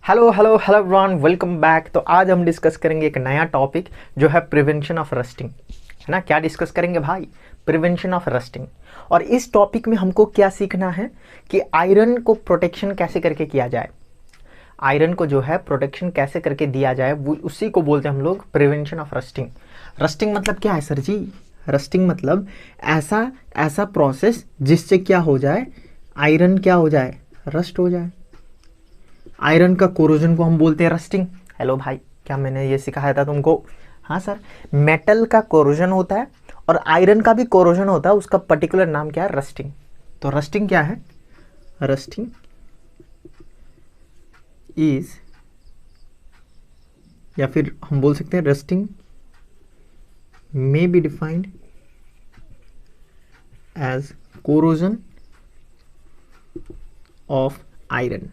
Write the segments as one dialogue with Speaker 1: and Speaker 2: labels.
Speaker 1: Hello hello hello everyone, welcome back. तो आज हम डिस्कस करेंगे एक नया टॉपिक जो है प्रिवेंशन ऑफ रस्टिंग, है ना। क्या डिस्कस करेंगे भाई? Prevention of rusting. और इस टॉपिक में हमको क्या सीखना है कि आयरन को प्रोटेक्शन कैसे करके किया जाए। आयरन को जो है प्रोटेक्शन कैसे करके दिया जाए, वो उसी को बोलते हैं हम लोग प्रिवेंशन ऑफ रस्टिंग। रस्टिंग मतलब क्या है सर जी? रस्टिंग मतलब ऐसा ऐसा प्रोसेस जिससे क्या हो जाए, आयरन क्या हो जाए, रस्ट हो जाए। आयरन का कोरोजन को हम बोलते हैं रस्टिंग। हेलो भाई, क्या मैंने ये सिखाया था तुमको? हाँ सर, मेटल का कोरोजन होता है और आयरन का भी कोरोजन होता है, उसका पर्टिकुलर नाम क्या है? रस्टिंग। तो रस्टिंग क्या है? रस्टिंग इज, या फिर हम बोल सकते हैं rusting may be defined as corrosion of iron,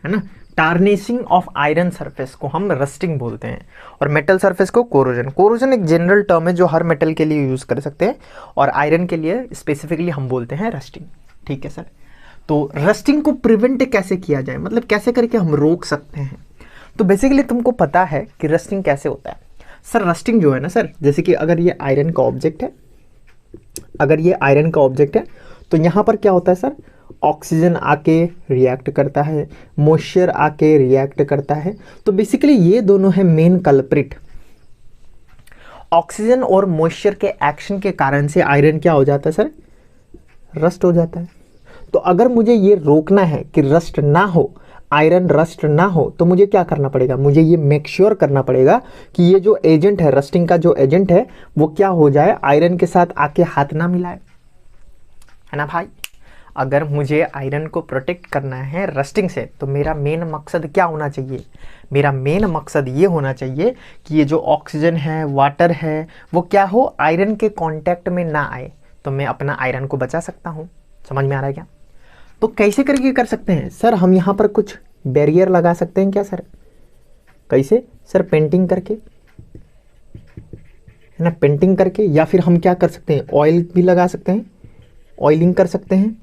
Speaker 1: है ना। टार्निशिंग ऑफ आयरन सरफेस को हम रस्टिंग बोलते हैं और मेटल सरफेस को कोरोजन। कोरोजन एक जनरल टर्म है जो हर मेटल के लिए यूज कर सकते हैं और आयरन के लिए स्पेसिफिकली हम बोलते हैं रस्टिंग। ठीक है सर। तो रस्टिंग को प्रिवेंट कैसे किया जाए, मतलब कैसे करके हम रोक सकते हैं। तो बेसिकली तुमको पता है कि रस्टिंग कैसे होता है। सर रस्टिंग जो है ना सर, जैसे कि अगर ये आयरन का ऑब्जेक्ट है, अगर ये आयरन का ऑब्जेक्ट है तो यहाँ पर क्या होता है सर, ऑक्सीजन आके रिएक्ट करता है, मॉइस्चर आके रिएक्ट करता है। तो बेसिकली ये दोनों है मेन कल्प्रिट। ऑक्सीजन और मॉइस्चर के एक्शन के कारण से आयरन क्या हो जाता है सर? रस्ट हो जाता है। तो अगर मुझे ये रोकना है कि रस्ट ना हो, आयरन रस्ट ना हो, तो मुझे क्या करना पड़ेगा? मुझे ये मेक श्योर करना पड़ेगा कि ये जो एजेंट है, रस्टिंग का जो एजेंट है, वो क्या हो जाए, आयरन के साथ आके हाथ ना मिलाए, है ना भाई। अगर मुझे आयरन को प्रोटेक्ट करना है रस्टिंग से, तो मेरा मेन मकसद क्या होना चाहिए? मेरा मेन मकसद ये होना चाहिए कि ये जो ऑक्सीजन है, वाटर है, वो क्या हो, आयरन के कांटेक्ट में ना आए, तो मैं अपना आयरन को बचा सकता हूँ। समझ में आ रहा है क्या? तो कैसे करके कर सकते हैं सर? हम यहाँ पर कुछ बैरियर लगा सकते हैं क्या सर? कैसे सर? पेंटिंग करके, है ना, पेंटिंग करके। या फिर हम क्या कर सकते हैं, ऑयल भी लगा सकते हैं, ऑयलिंग कर सकते हैं,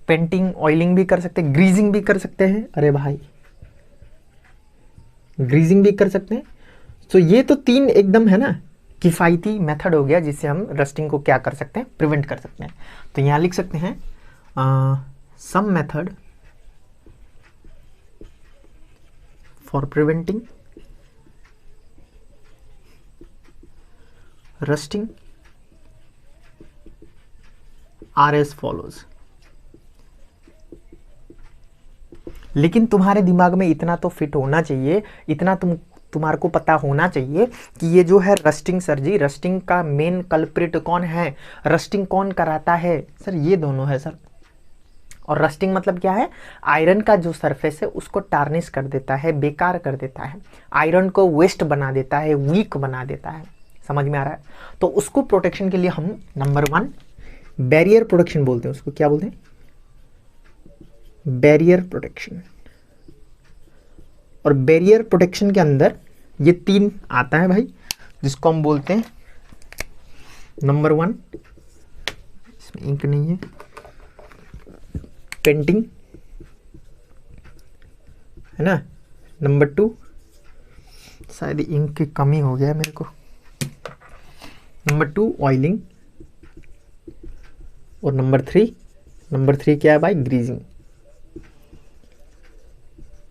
Speaker 1: पेंटिंग ऑयलिंग भी कर सकते हैं, ग्रीजिंग भी कर सकते हैं। अरे भाई, ग्रीजिंग भी कर सकते हैं। तो ये तो तीन एकदम, है ना, किफ़ायती मेथड हो गया जिससे हम रस्टिंग को क्या कर सकते हैं, प्रिवेंट कर सकते हैं। तो यहाँ लिख सकते हैं some method for preventing rusting are as follows. लेकिन तुम्हारे दिमाग में इतना तो फिट होना चाहिए, इतना तुम्हारे को पता होना चाहिए कि ये जो है रस्टिंग सर जी, रस्टिंग का मेन कल्प्रिट कौन है, रस्टिंग कौन कराता है सर? ये दोनों है सर। और रस्टिंग मतलब क्या है? आयरन का जो सरफेस है उसको टार्निश कर देता है, बेकार कर देता है, आयरन को वेस्ट बना देता है, वीक बना देता है। समझ में आ रहा है? तो उसको प्रोटेक्शन के लिए हम नंबर 1 बैरियर प्रोटेक्शन बोलते हैं। उसको क्या बोलते हैं? Barrier protection. और बैरियर प्रोटेक्शन के अंदर ये 3 आता है भाई, जिसको हम बोलते हैं नंबर 1, इसमें इंक नहीं है, पेंटिंग, है ना। नंबर 2, शायद इंक की कमी हो गया मेरे को। Number 2 oiling. और नंबर 3 क्या है भाई? ग्रीजिंग।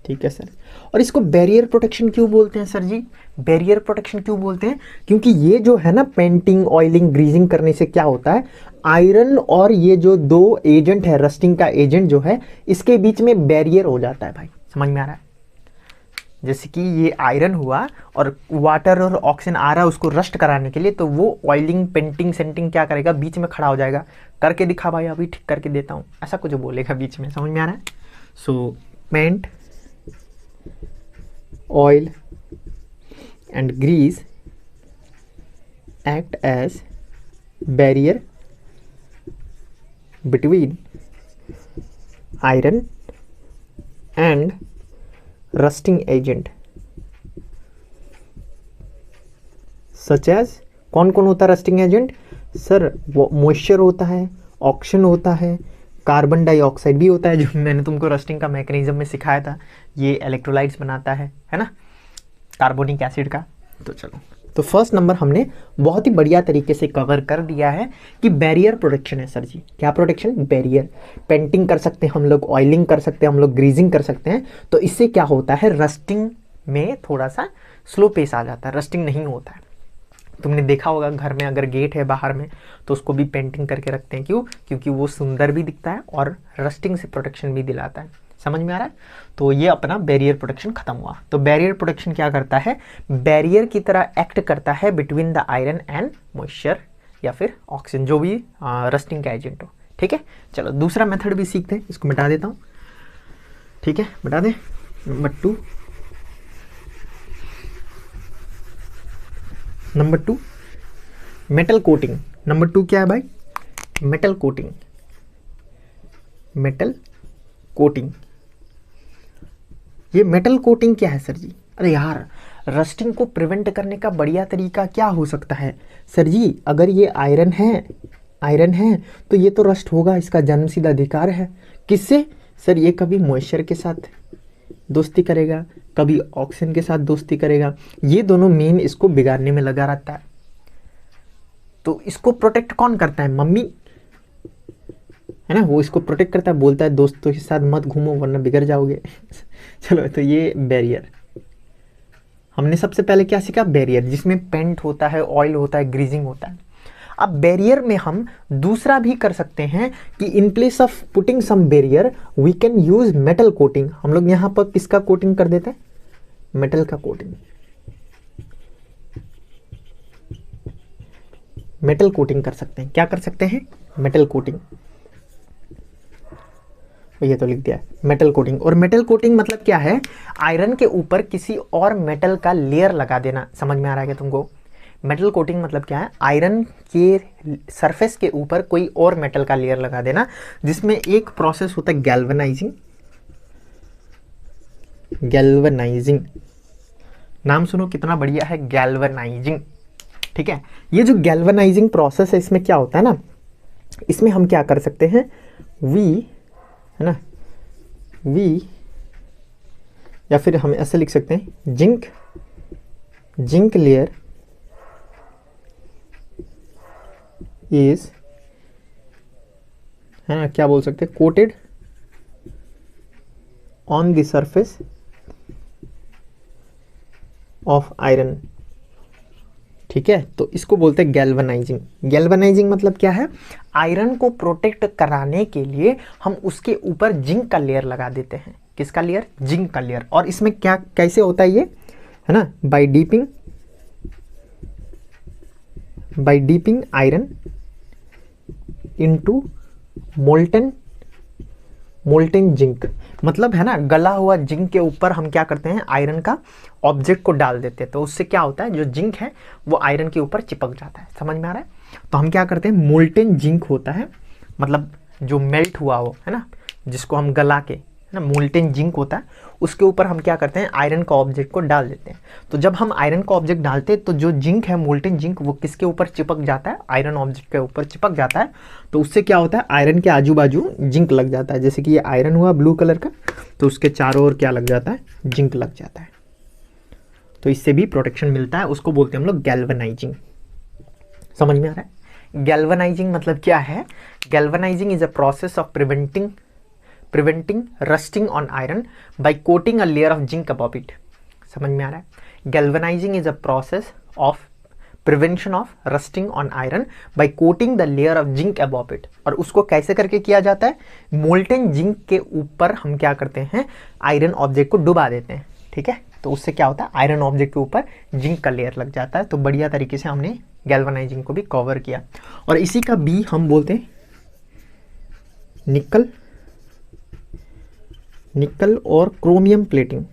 Speaker 1: ठीक है सर। और इसको बैरियर प्रोटेक्शन क्यों बोलते हैं सर जी? बैरियर प्रोटेक्शन क्यों बोलते हैं? क्योंकि ये जो है ना, पेंटिंग ऑयलिंग ग्रीजिंग करने से क्या होता है, आयरन और ये जो 2 एजेंट है, रस्टिंग का एजेंट जो है, इसके बीच में बैरियर हो जाता है भाई। समझ में आ रहा है? जैसे कि ये आयरन हुआ और वाटर और ऑक्सीजन आ रहा है उसको रस्ट कराने के लिए, तो वो ऑयलिंग पेंटिंग सेंटिंग क्या करेगा, बीच में खड़ा हो जाएगा, करके दिखा भाई, अभी ठीक करके देता हूँ, ऐसा कुछ बोलेगा बीच में। समझ में आ रहा है? सो paint, oil and grease act as barrier between iron and rusting agent such as, कौन कौन होता है रस्टिंग एजेंट सर? वो मॉइस्चर होता है, ऑक्सीजन होता है, कार्बन डाइऑक्साइड भी होता है, जो मैंने तुमको रस्टिंग का मैकेनिज्म में सिखाया था, ये इलेक्ट्रोलाइट्स बनाता है ना, कार्बोनिक एसिड का। तो चलो, तो फर्स्ट नंबर हमने बहुत ही बढ़िया तरीके से कवर कर दिया है कि बैरियर प्रोटेक्शन है सर जी। क्या प्रोटेक्शन? बैरियर। पेंटिंग कर सकते हैं हम लोग, ऑयलिंग कर सकते हैं हम लोग, ग्रीजिंग कर सकते हैं। तो इससे क्या होता है, रस्टिंग में थोड़ा सा स्लो पेस आ जाता है, रस्टिंग नहीं होता है। तुमने देखा होगा घर में अगर गेट है बाहर में तो उसको भी पेंटिंग करके रखते हैं, क्यों? क्योंकि वो सुंदर भी दिखता है और रस्टिंग से प्रोटेक्शन भी दिलाता है। समझ में आ रहा है? तो ये अपना बैरियर प्रोटेक्शन खत्म हुआ। तो बैरियर प्रोटेक्शन क्या करता है? बैरियर की तरह एक्ट करता है between the iron and moisture या फिर ऑक्सीजन, जो भी रस्टिंग का एजेंट हो। ठीक है, चलो दूसरा मेथड भी सीखते हैं, इसको मिटा देता हूँ। ठीक है, मिटा दे। Number two metal coating. Number two क्या है भाई? Metal coating. मेटल कोटिंग, ये मेटल कोटिंग क्या है सर जी? अरे यार, रस्टिंग को प्रिवेंट करने का बढ़िया तरीका क्या हो सकता है सर जी? अगर ये आयरन है तो ये तो रस्ट होगा, इसका जन्मसिद्ध अधिकार है। किससे सर? ये कभी मॉइस्चर के साथ दोस्ती करेगा, कभी ऑक्सीजन के साथ दोस्ती करेगा। ये दोनों मेन इसको बिगाड़ने में लगा रहता है। तो इसको प्रोटेक्ट कौन करता है? मम्मी है ना, वो इसको प्रोटेक्ट करता है, बोलता है दोस्तों के साथ मत घूमो वरना बिगड़ जाओगे। चलो, तो ये बैरियर हमने सबसे पहले क्या सीखा? बैरियर, जिसमें पेंट होता है, ऑयल होता है, ग्रीजिंग होता है। अब बैरियर में हम दूसरा भी कर सकते हैं कि in place of putting some barrier we can use metal coating. हम लोग यहां पर किसका कोटिंग कर देते हैं? मेटल का कोटिंग। मेटल कोटिंग कर सकते हैं। क्या कर सकते हैं? Metal coating. ये तो लिख दिया है, मेटल कोटिंग। और मेटल कोटिंग मतलब क्या है? आयरन के ऊपर किसी और मेटल का लेयर लगा देना। समझ में आ रहा है क्या तुमको? मेटल कोटिंग मतलब क्या है? आयरन के सरफेस के ऊपर कोई और मेटल का लेयर लगा देना, जिसमें एक प्रोसेस होता है गैल्वेनाइजिंग। गैल्वेनाइजिंग, नाम सुनो कितना बढ़िया है, गैल्वेनाइजिंग। ठीक है, ये जो गैल्वेनाइजिंग प्रोसेस है, इसमें क्या होता है ना, इसमें हम क्या कर सकते हैं? वी है ना, वी, या फिर हम ऐसे लिख सकते हैं जिंक लेयर इज, है ना, क्या बोल सकते हैं, coated on the surface of iron. ठीक है, तो इसको बोलते हैं गैल्वेनाइजिंग। गैल्वेनाइजिंग मतलब क्या है? आयरन को प्रोटेक्ट कराने के लिए हम उसके ऊपर जिंक का लेयर लगा देते हैं। किसका लेयर? जिंक का लेयर। और इसमें क्या कैसे होता है ये, है ना, bye डीपिंग iron into molten zinc. मतलब है ना, गला हुआ जिंक के ऊपर हम क्या करते हैं? आयरन का ऑब्जेक्ट को डाल देते हैं। तो उससे क्या होता है? जो जिंक है वो आयरन के ऊपर चिपक जाता है। समझ में आ रहा है? तो हम क्या करते हैं? मोल्टेन जिंक होता है, मतलब जो मेल्ट हुआ हो, है ना, जिसको हम गला के, है ना, मोल्टेन जिंक होता है, उसके ऊपर हम क्या करते हैं? आयरन का ऑब्जेक्ट को डाल देते हैं। तो जब हम आयरन का ऑब्जेक्ट डालते हैं तो जो जिंक है, मोल्टेन जिंक, वो किसके ऊपर चिपक जाता है? आयरन ऑब्जेक्ट के ऊपर चिपक जाता है। तो उससे क्या होता है? आयरन के आजू बाजू जिंक लग जाता है। जैसे कि ये आयरन हुआ ब्लू कलर का, तो उसके चारों ओर क्या लग जाता है? जिंक लग जाता है। तो इससे भी प्रोटेक्शन मिलता है, उसको बोलते हैं हम लोग गैल्वेनाइजिंग। समझ में आ रहा है? गैल्वेनाइजिंग मतलब क्या है? Galvanising is a process of preventing rusting on iron by coating a layer of zinc above it. समझ में आ रहा है? Galvanizing is a process of prevention of rusting on iron by coating the layer of zinc above it. और उसको कैसे करके किया जाता है? मोल्टेन जिंक के ऊपर हम क्या करते हैं? आयरन ऑब्जेक्ट को डुबा देते हैं। ठीक है, तो उससे क्या होता है? आयरन ऑब्जेक्ट के ऊपर जिंक का लेयर लग जाता है। तो बढ़िया तरीके से हमने गैल्वेनाइजिंग को भी कवर किया। और इसी का बी हम बोलते हैं निकल और क्रोमियम प्लेटिंग।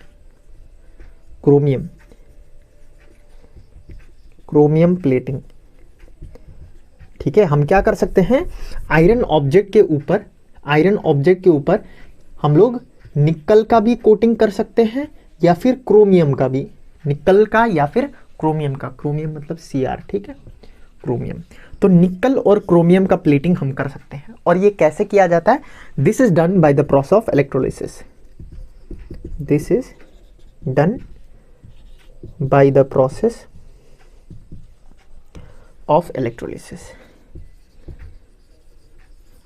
Speaker 1: Chromium plating. ठीक है, हम क्या कर सकते हैं? आयरन ऑब्जेक्ट के ऊपर हम लोग निकल का भी कोटिंग कर सकते हैं या फिर क्रोमियम का भी। निकल का या फिर क्रोमियम का। क्रोमियम मतलब Cr। ठीक है, क्रोमियम। तो निकल और क्रोमियम का प्लेटिंग हम कर सकते हैं। और ये कैसे किया जाता है? This is done by the process of electrolysis. This is done by the process of electrolysis.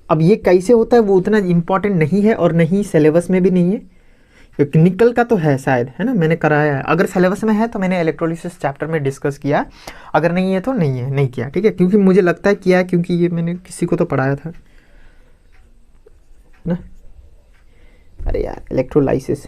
Speaker 1: अब ये कैसे होता है वो उतना इंपॉर्टेंट नहीं है और नहीं सिलेबस में भी नहीं है, क्योंकि निकल का तो है शायद, है ना, मैंने कराया है। अगर सिलेबस में है तो मैंने इलेक्ट्रोलिसिस चैप्टर में डिस्कस किया, अगर नहीं है तो नहीं है, नहीं किया, ठीक है, क्योंकि मुझे लगता है किया है, क्योंकि ये मैंने किसी को तो पढ़ाया था ना। अरे यार इलेक्ट्रोलाइसिस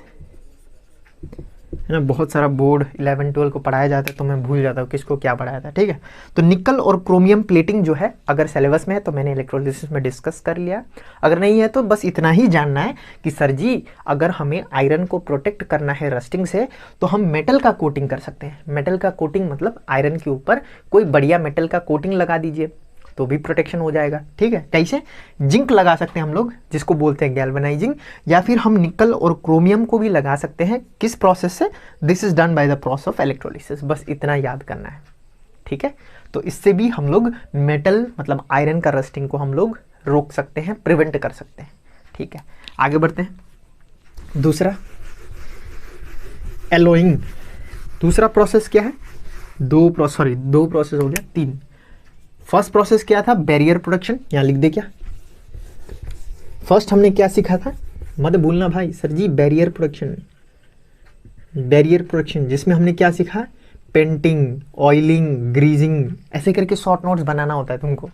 Speaker 1: है ना, बहुत सारा बोर्ड 11-12 को पढ़ाया जाता है तो मैं भूल जाता हूँ किसको क्या पढ़ाया था, ठीक है। तो निकल और क्रोमियम प्लेटिंग जो है अगर सिलेबस में है तो मैंने इलेक्ट्रोलिसिस में डिस्कस कर लिया, अगर नहीं है तो बस इतना ही जानना है कि सर जी अगर हमें आयरन को प्रोटेक्ट करना है रस्टिंग से तो हम मेटल का कोटिंग कर सकते हैं। मेटल का कोटिंग मतलब आयरन के ऊपर कोई बढ़िया मेटल का कोटिंग लगा दीजिए तो भी प्रोटेक्शन हो जाएगा, ठीक है। कैसे? जिंक लगा सकते हैं हम लोग, जिसको बोलते हैं गैल्वेनाइजिंग, या फिर हम निकल और क्रोमियम को भी लगा सकते हैं। किस प्रोसेस से? This is done by the process of electrolysis. बस इतना याद करना है, ठीक है। तो इससे भी हम लोग मेटल मतलब आयरन का रस्टिंग को हम लोग रोक सकते हैं, प्रिवेंट कर सकते हैं, ठीक है। आगे बढ़ते हैं। दूसरा एलोइंग। दूसरा प्रोसेस क्या है? दो प्रोसेस हो गया, 3। फर्स्ट प्रोसेस क्या था? Barrier production. यहां लिख दे क्या? फर्स्ट हमने क्या सीखा था? मत भूलना भाई, सर जी बैरियर प्रोडक्शन। बैरियर प्रोडक्शन जिसमें हमने क्या सीखा? पेंटिंग, ऑयलिंग, ग्रीजिंग, ऐसे करके शॉर्ट नोट्स बनाना होता है तुमको।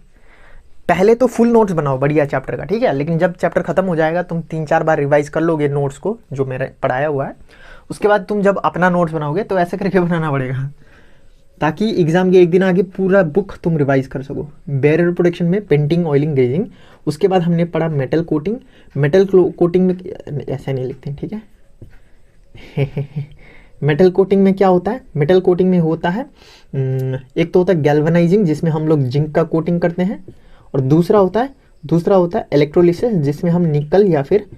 Speaker 1: पहले तो फुल नोट्स बनाओ बढ़िया चैप्टर का, ठीक है, लेकिन जब चैप्टर खत्म हो जाएगा तुम 3-4 बार रिवाइज कर लोगे नोट्स को जो मेरा पढ़ाया हुआ है, उसके बाद तुम जब अपना नोट्स बनाओगे तो ऐसे करके बनाना पड़ेगा ताकि एग्जाम के एक दिन आगे पूरा बुक तुम रिवाइज कर सको। बैरियर प्रोडक्शन में पेंटिंग, ऑयलिंग, ग्रेजिंग। उसके बाद हमने पढ़ा मेटल कोटिंग। मेटल कोटिंग में ऐसा नहीं लिखते हैं, ठीक है। मेटल कोटिंग में क्या होता है? मेटल कोटिंग में होता है एक तो होता है गैल्वेनाइजिंग जिसमें हम लोग जिंक का कोटिंग करते हैं, और दूसरा होता है इलेक्ट्रोलिसिस जिसमें हम निकल या फिर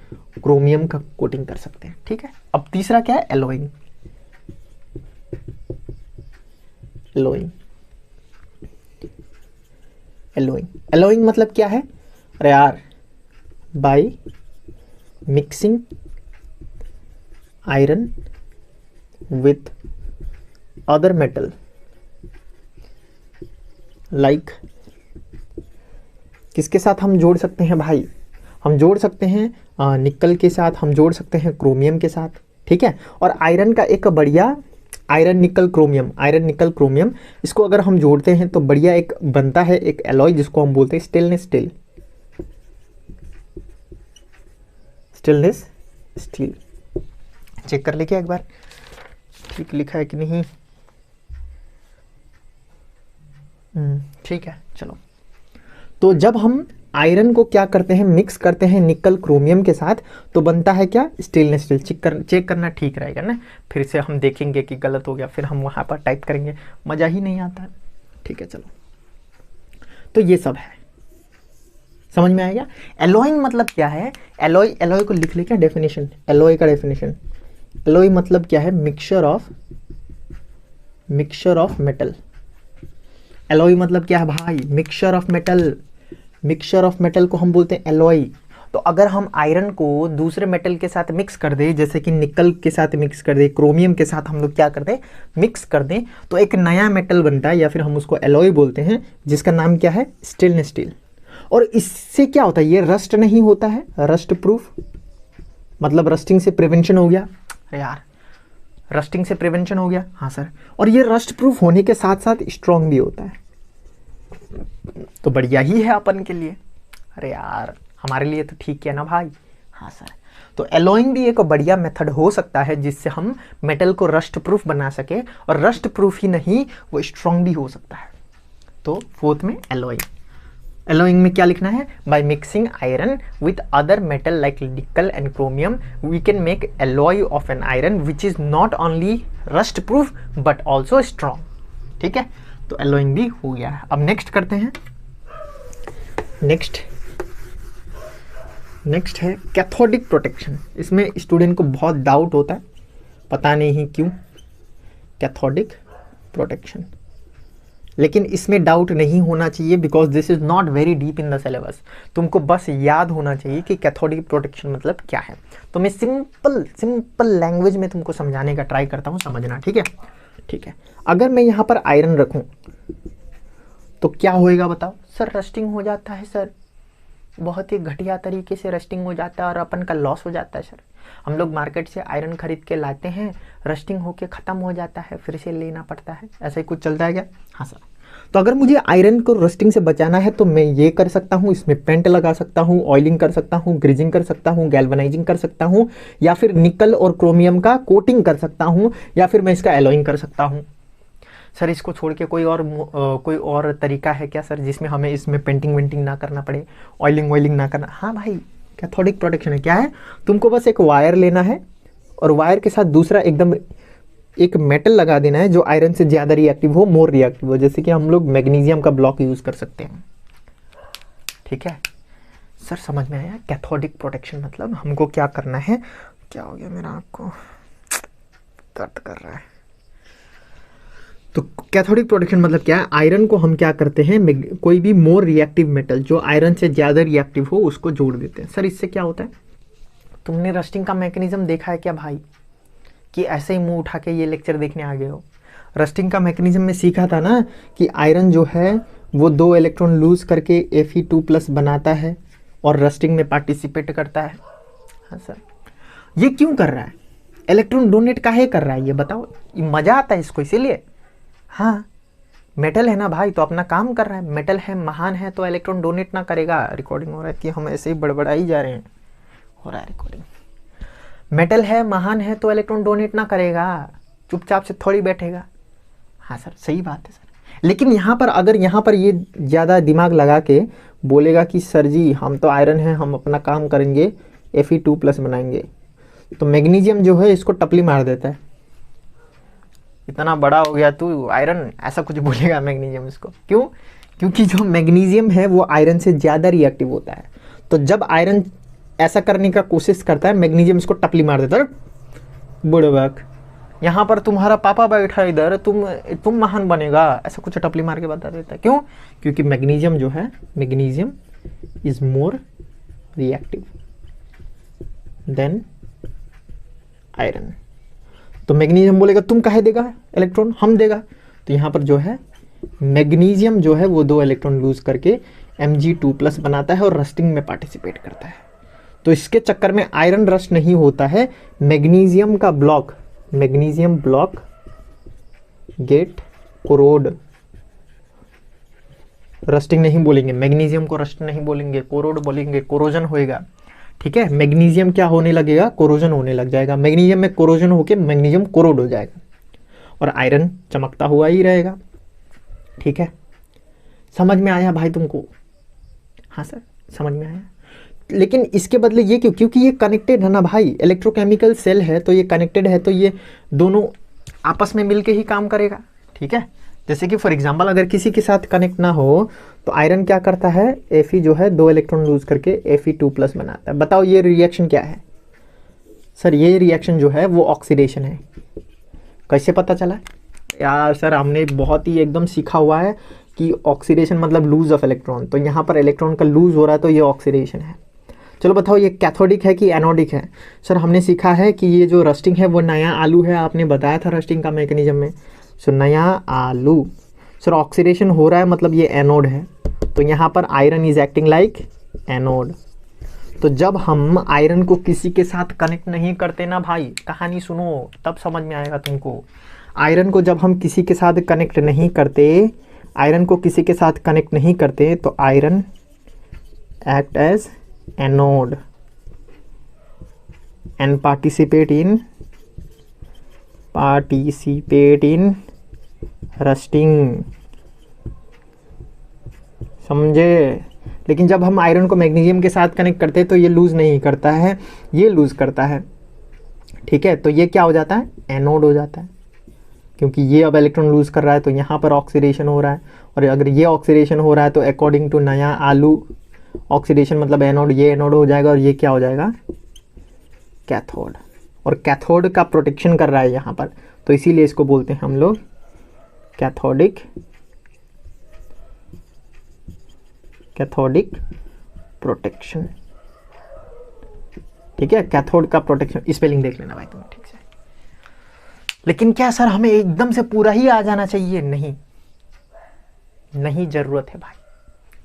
Speaker 1: क्रोमियम का कोटिंग कर सकते हैं, ठीक है। अब तीसरा क्या है? एलोइंग। एलोइंग मतलब क्या है? अरे यार, bye mixing iron with other metal like, किसके साथ हम जोड़ सकते हैं भाई? हम जोड़ सकते हैं निकल के साथ, हम जोड़ सकते हैं क्रोमियम के साथ, ठीक है। और आयरन का एक बढ़िया आयरन निकल क्रोमियम, इसको अगर हम जोड़ते हैं तो बढ़िया एक बनता है एक एलॉय जिसको हम बोलते हैं स्टेनलेस स्टील। चेक कर ले क्या एक बार ठीक लिखा है कि नहीं? ठीक है, चलो। तो जब हम आयरन को क्या करते हैं? मिक्स करते हैं निकल क्रोमियम के साथ तो बनता है क्या? Stainless steel. चेक करना ठीक रहेगा ना, फिर से हम देखेंगे कि गलत हो गया फिर हम वहां पर टाइप करेंगे, मजा ही नहीं आता है, ठीक है। चलो, तो ये सब है, समझ में आएगा। एलॉइंग मतलब क्या है? एलॉय को लिख ले क्या डेफिनेशन? एलॉय का डेफिनेशन, एलॉय मतलब क्या है? Mixture of metal. एलॉय मतलब क्या है भाई? मिक्सचर ऑफ मेटल को हम बोलते हैं एलॉय। तो अगर हम आयरन को दूसरे मेटल के साथ मिक्स कर दें, जैसे कि निकल के साथ मिक्स कर दें, क्रोमियम के साथ हम लोग क्या कर दें? मिक्स कर दें, तो एक नया मेटल बनता है या फिर हम उसको एलॉय बोलते हैं, जिसका नाम क्या है? Stainless steel. और इससे क्या होता है? ये रस्ट नहीं होता है, रस्ट प्रूफ, मतलब रस्टिंग से प्रिवेंशन हो गया। अरे यार, रस्टिंग से प्रिवेंशन हो गया, हाँ सर। और ये रस्ट प्रूफ होने के साथ साथ स्ट्रॉन्ग भी होता है, तो बढ़िया ही है अपन के लिए। अरे यार, हमारे लिए तो ठीक है ना भाई? हाँ सर। तो एलॉइंग भी एक बढ़िया मेथड हो सकता है जिससे हम मेटल को रस्ट प्रूफ बना सके, और रस्ट प्रूफ ही नहीं, वो स्ट्रॉन्ग भी हो सकता है। तो फोर्थ में एलॉइंग में क्या लिखना है? By mixing iron with other metal like nickel and chromium we can make alloy of an iron which is not only rust proof but also strong, ठीक है। तो एलॉइंग भी हो गया है। अब नेक्स्ट करते हैं। नेक्स्ट है कैथोडिक प्रोटेक्शन। इसमें स्टूडेंट को बहुत डाउट होता है, पता नहीं क्यों। कैथोडिक प्रोटेक्शन लेकिन इसमें डाउट नहीं होना चाहिए because this is not very deep in the syllabus. तुमको बस याद होना चाहिए कि कैथोडिक प्रोटेक्शन मतलब क्या है। तो मैं सिंपल लैंग्वेज में तुमको समझाने का ट्राई करता हूँ, समझना, ठीक है। ठीक है, अगर मैं यहाँ पर आयरन रखूँ तो क्या होएगा बताओ सर? रस्टिंग हो जाता है सर, बहुत ही घटिया तरीके से रस्टिंग हो जाता है और अपन का लॉस हो जाता है सर। हम लोग मार्केट से आयरन खरीद के लाते हैं, रस्टिंग होके ख़त्म हो जाता है, फिर से लेना पड़ता है, ऐसा ही कुछ चलता है क्या? हाँ सर। तो अगर मुझे आयरन को रस्टिंग से बचाना है तो मैं ये कर सकता हूँ, इसमें पेंट लगा सकता हूँ, ऑयलिंग कर सकता हूँ, ग्रीजिंग कर सकता हूँ, गैल्वेनाइजिंग कर सकता हूँ, या फिर निकल और क्रोमियम का कोटिंग कर सकता हूँ, या फिर मैं इसका एलॉइंग कर सकता हूँ। सर इसको छोड़ के कोई और तरीका है क्या सर जिसमें हमें इसमें पेंटिंग वेंटिंग ना करना पड़े, ऑयलिंग वॉयलिंग ना करना? हाँ भाई, कैथोडिक प्रोटेक्शन है। क्या है? तुमको बस एक वायर लेना है और वायर के साथ दूसरा एकदम एक मेटल लगा देना है जो आयरन से ज़्यादा रिएक्टिव हो, मोर रिएक्टिव हो, जैसे कि हम लोग मैग्नीशियम का ब्लॉक यूज़ कर सकते हैं। ठीक है सर, समझ में आया? कैथोडिक प्रोटेक्शन मतलब हमको क्या करना है। क्या हो गया, मेरा आँख को दर्द कर रहा है। तो कैथोडिक प्रोटेक्शन मतलब क्या है? आयरन को हम क्या करते हैं, कोई भी मोर रिएक्टिव मेटल जो आयरन से ज़्यादा रिएक्टिव हो उसको जोड़ देते हैं। सर इससे क्या होता है? तुमने रस्टिंग का मैकेनिज्म देखा है क्या भाई, कि ऐसे ही मुंह उठा के ये लेक्चर देखने आ गए हो? रस्टिंग का मैकेनिज्म में सीखा था ना कि आयरन जो है वो 2 इलेक्ट्रॉन लूज करके Fe2+ बनाता है और रस्टिंग में पार्टिसिपेट करता है। हाँ सर। ये क्यों कर रहा है? इलेक्ट्रॉन डोनेट काहे कर रहा है ये बताओ? ये मज़ा आता है इसको इसीलिए? हाँ, मेटल है ना भाई तो अपना काम कर रहा है, मेटल है, महान है, तो इलेक्ट्रॉन डोनेट ना करेगा? रिकॉर्डिंग हो रहा है कि हम ऐसे ही बड़बड़ाई जा रहे हैं? हो रहा है रिकॉर्डिंग। मेटल है, महान है, तो इलेक्ट्रॉन डोनेट ना करेगा, चुपचाप से थोड़ी बैठेगा। हाँ सर, सही बात है सर। लेकिन यहाँ पर अगर यहाँ पर ये ज़्यादा दिमाग लगा के बोलेगा कि सर जी हम तो आयरन है, हम अपना काम करेंगे, Fe2+ बनाएंगे, तो मैग्नीशियम जो है इसको टपली मार देता है। इतना बड़ा हो गया तू आयरन, ऐसा कुछ बोलेगा मैग्नीशियम इसको। क्यों? क्योंकि जो मैग्नीशियम है वो आयरन से ज़्यादा रिएक्टिव होता है। तो जब आयरन ऐसा करने का कोशिश करता है, मैग्नीशियम इसको टपली मार देता है। बुड़बक, यहाँ पर तुम्हारा पापा बैठा है इधर, तुम महान बनेगा, ऐसा कुछ टपली मार के बता देता है। क्यों? क्योंकि मैग्नीशियम जो है, magnesium is more reactive than iron. तो मैग्नीशियम बोलेगा तुम काहे देगा इलेक्ट्रॉन, हम देगा। तो यहाँ पर जो है मैग्नीशियम जो है वो 2 इलेक्ट्रॉन लूज करके Mg2+ बनाता है और रस्टिंग में पार्टिसिपेट करता है। तो इसके चक्कर में आयरन रस्ट नहीं होता है, magnesium block get corrode. Rusting नहीं बोलेंगे, मैग्नीशियम को रस्ट नहीं बोलेंगे, कोरोड बोलेंगे, कोरोजन होएगा। ठीक है, मैग्नीशियम क्या होने लगेगा, कोरोजन होने लग जाएगा। मैग्नीशियम में कोरोजन होके मैग्नीशियम कोरोड हो जाएगा और आयरन चमकता हुआ ही रहेगा। ठीक है, समझ में आया भाई तुमको? हाँ सर, समझ में आया। लेकिन इसके बदले ये क्यों? क्योंकि ये कनेक्टेड है ना भाई, इलेक्ट्रोकेमिकल सेल है तो ये कनेक्टेड है, तो ये दोनों आपस में मिलके ही काम करेगा। ठीक है, जैसे कि फॉर एग्जांपल अगर किसी के साथ कनेक्ट ना हो तो आयरन क्या करता है, Fe जो है 2 इलेक्ट्रॉन लूज करके Fe2+ बनाता है। बताओ ये रिएक्शन क्या है? सर ये रिएक्शन जो है वो ऑक्सीडेशन है। कैसे पता चला यार? सर हमने बहुत ही एकदम सीखा हुआ है कि ऑक्सीडेशन मतलब लूज ऑफ इलेक्ट्रॉन, तो यहाँ पर इलेक्ट्रॉन का लूज हो रहा है तो ये ऑक्सीडेशन है। चलो बताओ ये कैथोडिक है कि एनोडिक है? सर हमने सीखा है कि ये जो रस्टिंग है वो नया आलू है, आपने बताया था रस्टिंग का मैकेनिज्म में। सो नया आलू। सर ऑक्सीडेशन हो रहा है मतलब ये एनोड है, तो यहाँ पर iron is acting like anode. तो जब हम आयरन को किसी के साथ कनेक्ट नहीं करते ना भाई, कहानी सुनो तब समझ में आएगा तुमको। आयरन को जब हम किसी के साथ कनेक्ट नहीं करते, तो iron act as anode and participate in rusting. समझे? लेकिन जब हम आयरन को मैग्नीशियम के साथ कनेक्ट करते हैं तो ये लूज नहीं करता है, ये लूज करता है। ठीक है, तो ये क्या हो जाता है, एनोड हो जाता है, क्योंकि ये अब इलेक्ट्रॉन लूज कर रहा है तो यहाँ पर ऑक्सीडेशन हो रहा है। और अगर ये ऑक्सीडेशन हो रहा है तो अकॉर्डिंग टू नया आलू, ऑक्सीडेशन मतलब एनोड, ये एनोड हो जाएगा और ये क्या हो जाएगा, कैथोड। और कैथोड का प्रोटेक्शन कर रहा है यहाँ पर, तो इसीलिए इसको बोलते हैं हम लोग कैथोडिक कैथोडिक प्रोटेक्शन, ठीक है, कैथोड का प्रोटेक्शन, स्पेलिंग देख लेना भाई तुम ठीक से। लेकिन क्या सर हमें एकदम से पूरा ही आ जाना चाहिए? नहीं, नहीं जरूरत है भाई,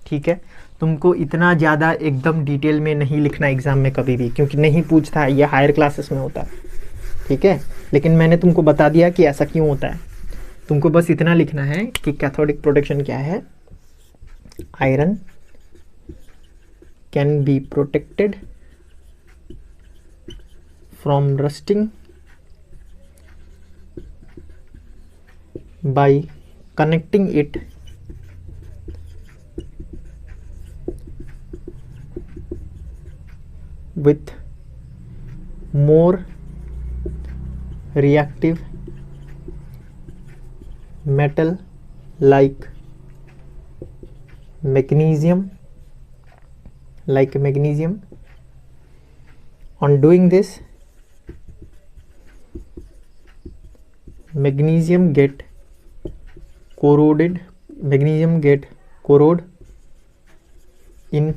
Speaker 1: ठीक है। तुमको इतना ज़्यादा एकदम डिटेल में नहीं लिखना एग्जाम में कभी भी, क्योंकि नहीं पूछता है, ये हायर क्लासेस में होता है, ठीक है। लेकिन मैंने तुमको बता दिया कि ऐसा क्यों होता है। तुमको बस इतना लिखना है कि कैथोडिक प्रोटेक्शन क्या है। Iron can be protected from rusting bye connecting it with more reactive metal like magnesium, on doing this magnesium get corroded in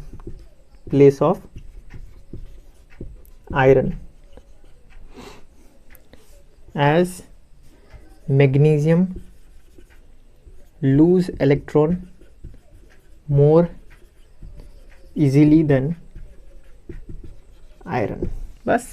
Speaker 1: place of iron, as magnesium lose electron more easily than iron। बस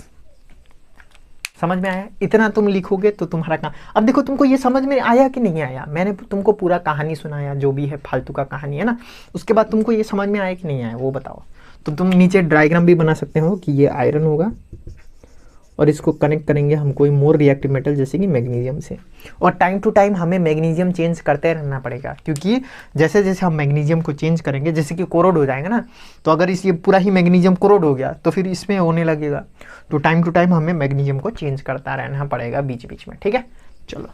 Speaker 1: समझ में आया? इतना तुम लिखोगे तो तुम्हारा काम। अब देखो तुमको ये समझ में आया कि नहीं आया? मैंने तुमको पूरा कहानी सुनाया, जो भी है फालतू का कहानी है ना, उसके बाद तुमको ये समझ में आया कि नहीं आया वो बताओ। तो तुम नीचे डायग्राम भी बना सकते हो कि ये आयरन होगा और इसको कनेक्ट करेंगे हम कोई मोर रिएक्टिव मेटल जैसे कि मैग्नीशियम से। और टाइम टू टाइम हमें मैग्नीशियम चेंज करते रहना पड़ेगा, क्योंकि जैसे जैसे हम मैग्नीशियम को चेंज करेंगे, जैसे कि कोरोड हो जाएगा ना, तो अगर इस ये पूरा ही मैग्नीशियम कोरोड हो गया तो फिर इसमें होने लगेगा। तो टाइम टू टाइम हमें मैग्नीशियम को चेंज करता रहना पड़ेगा बीच बीच में, ठीक है। चलो,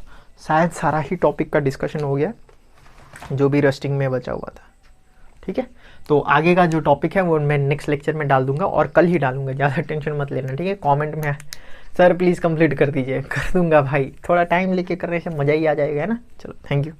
Speaker 1: शायद सारा ही टॉपिक का डिस्कशन हो गया जो भी रस्टिंग में बचा हुआ था, ठीक है। तो आगे का जो टॉपिक है वो मैं नेक्स्ट लेक्चर में डाल दूंगा, और कल ही डालूंगा, ज़्यादा टेंशन मत लेना, ठीक है। कमेंट में सर प्लीज़ कंप्लीट कर दीजिए, कर दूंगा भाई, थोड़ा टाइम लेके करने से मज़ा ही आ जाएगा, है ना। चलो, थैंक यू।